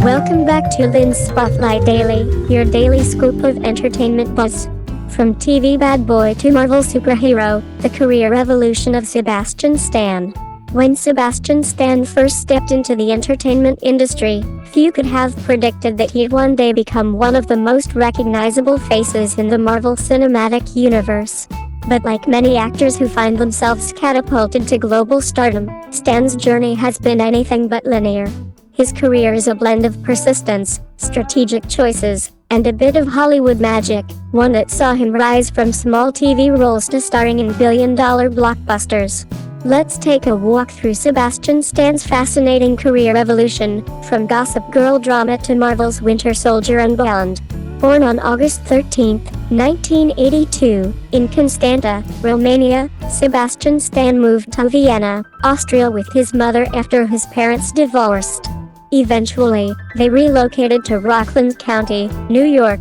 Welcome back to Lynn's Spotlight Daily, your daily scoop of entertainment buzz. From TV bad boy to Marvel superhero, the career evolution of Sebastian Stan. When Sebastian Stan first stepped into the entertainment industry, few could have predicted that he'd one day become one of the most recognizable faces in the Marvel Cinematic Universe. But like many actors who find themselves catapulted to global stardom, Stan's journey has been anything but linear. His career is a blend of persistence, strategic choices, and a bit of Hollywood magic, one that saw him rise from small TV roles to starring in billion-dollar blockbusters. Let's take a walk through Sebastian Stan's fascinating career evolution, from Gossip Girl drama to Marvel's Winter Soldier and beyond. Born on August 13, 1982, in Constanta, Romania, Sebastian Stan moved to Vienna, Austria with his mother after his parents divorced. Eventually, they relocated to Rockland County, New York.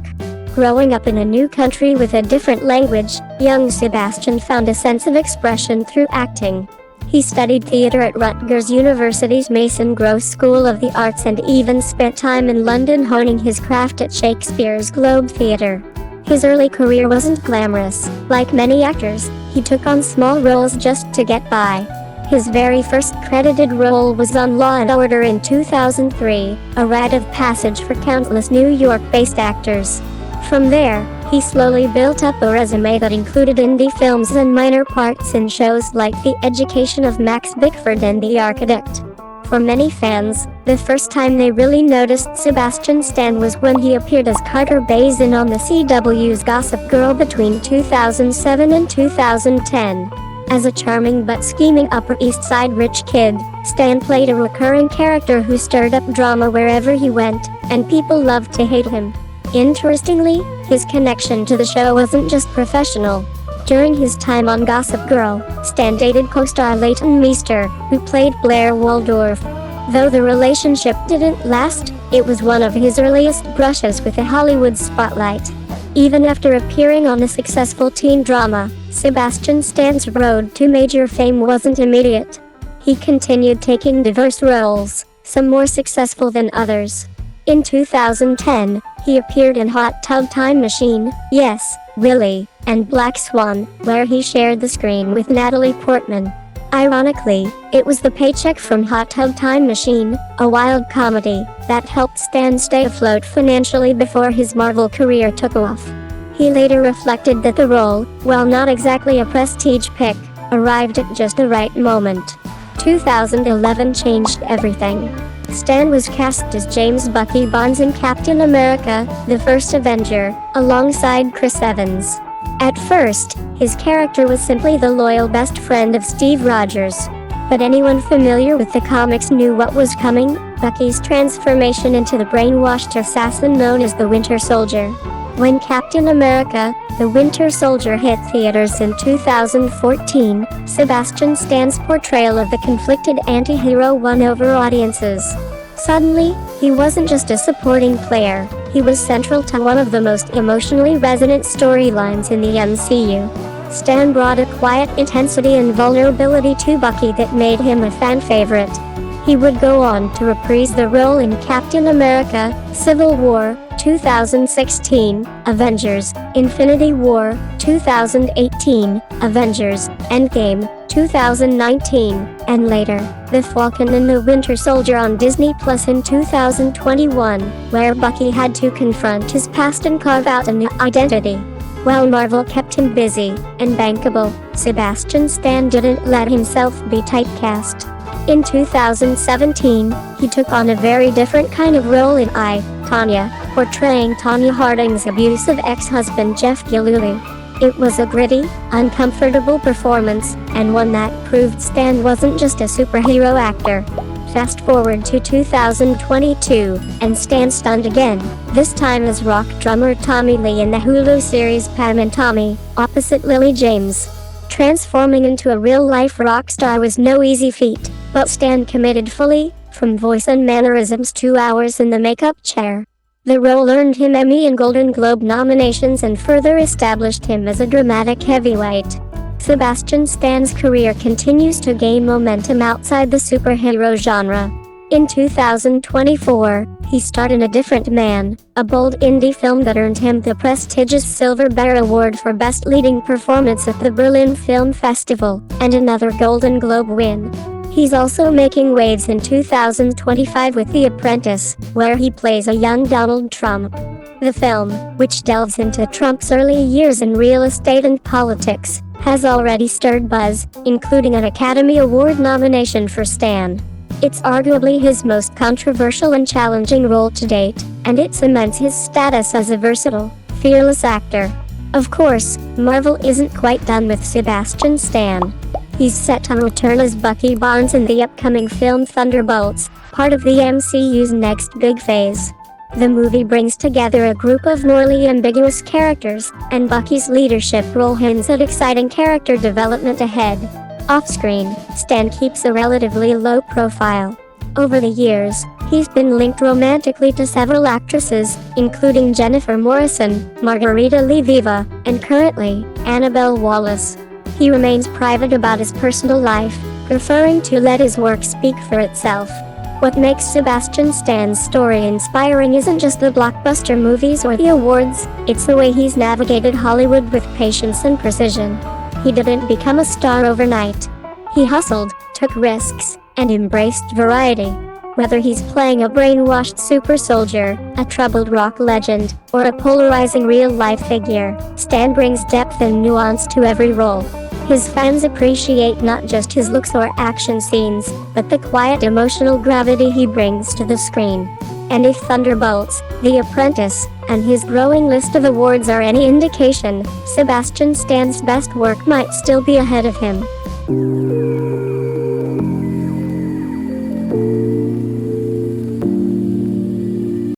Growing up in a new country with a different language, young Sebastian found a sense of expression through acting. He studied theater at Rutgers University's Mason Gross School of the Arts and even spent time in London honing his craft at Shakespeare's Globe Theatre. His early career wasn't glamorous. Like many actors, he took on small roles just to get by. His very first credited role was on Law & Order in 2003, a rite of passage for countless New York-based actors. From there, he slowly built up a resume that included indie films and minor parts in shows like The Education of Max Bickford and The Architect. For many fans, the first time they really noticed Sebastian Stan was when he appeared as Carter Bazin on the CW's Gossip Girl between 2007 and 2010. As a charming but scheming Upper East Side rich kid, Stan played a recurring character who stirred up drama wherever he went, and people loved to hate him. Interestingly, his connection to the show wasn't just professional. During his time on Gossip Girl, Stan dated co-star Leighton Meester, who played Blair Waldorf. Though the relationship didn't last, it was one of his earliest brushes with the Hollywood spotlight. Even after appearing on a successful teen drama, Sebastian Stan's road to major fame wasn't immediate. He continued taking diverse roles, some more successful than others. In 2010, he appeared in Hot Tub Time Machine, Yes, Really, and Black Swan, where he shared the screen with Natalie Portman. Ironically, it was the paycheck from Hot Tub Time Machine, a wild comedy, that helped Stan stay afloat financially before his Marvel career took off. He later reflected that the role, while not exactly a prestige pick, arrived at just the right moment. 2011 changed everything. Stan was cast as James Bucky Barnes in Captain America: The First Avenger, alongside Chris Evans. At first, his character was simply the loyal best friend of Steve Rogers. But anyone familiar with the comics knew what was coming: Bucky's transformation into the brainwashed assassin known as the Winter Soldier. When Captain America: The Winter Soldier hit theaters in 2014, Sebastian Stan's portrayal of the conflicted anti-hero won over audiences. Suddenly, he wasn't just a supporting player, he was central to one of the most emotionally resonant storylines in the MCU. Stan brought a quiet intensity and vulnerability to Bucky that made him a fan favorite. He would go on to reprise the role in Captain America: Civil War, 2016, Avengers: Infinity War, 2018, Avengers: Endgame, 2019, and later, The Falcon and the Winter Soldier on Disney Plus in 2021, where Bucky had to confront his past and carve out a new identity. While Marvel kept him busy and bankable, Sebastian Stan didn't let himself be typecast. In 2017, he took on a very different kind of role in I, Tonya, portraying Tonya Harding's abusive ex-husband Jeff Gillooly. It was a gritty, uncomfortable performance, and one that proved Stan wasn't just a superhero actor. Fast forward to 2022, and Stan stunned again, this time as rock drummer Tommy Lee in the Hulu series Pam and Tommy, opposite Lily James. Transforming into a real-life rock star was no easy feat, but Stan committed fully, from voice and mannerisms to hours in the makeup chair. The role earned him Emmy and Golden Globe nominations and further established him as a dramatic heavyweight. Sebastian Stan's career continues to gain momentum outside the superhero genre. In 2024, he starred in A Different Man, a bold indie film that earned him the prestigious Silver Bear Award for Best Leading Performance at the Berlin Film Festival, and another Golden Globe win. He's also making waves in 2025 with The Apprentice, where he plays a young Donald Trump. The film, which delves into Trump's early years in real estate and politics, has already stirred buzz, including an Academy Award nomination for Stan. It's arguably his most controversial and challenging role to date, and it cements his status as a versatile, fearless actor. Of course, Marvel isn't quite done with Sebastian Stan. He's set to return as Bucky Barnes in the upcoming film Thunderbolts, part of the MCU's next big phase. The movie brings together a group of morally ambiguous characters, and Bucky's leadership role hints at exciting character development ahead. Off-screen, Stan keeps a relatively low profile. Over the years, he's been linked romantically to several actresses, including Jennifer Morrison, Margarita Lee Viva, and currently, Annabelle Wallis. He remains private about his personal life, preferring to let his work speak for itself. What makes Sebastian Stan's story inspiring isn't just the blockbuster movies or the awards, it's the way he's navigated Hollywood with patience and precision. He didn't become a star overnight. He hustled, took risks, and embraced variety. Whether he's playing a brainwashed super soldier, a troubled rock legend, or a polarizing real-life figure, Stan brings depth and nuance to every role. His fans appreciate not just his looks or action scenes, but the quiet emotional gravity he brings to the screen. And if Thunderbolts, The Apprentice, and his growing list of awards are any indication, Sebastian Stan's best work might still be ahead of him.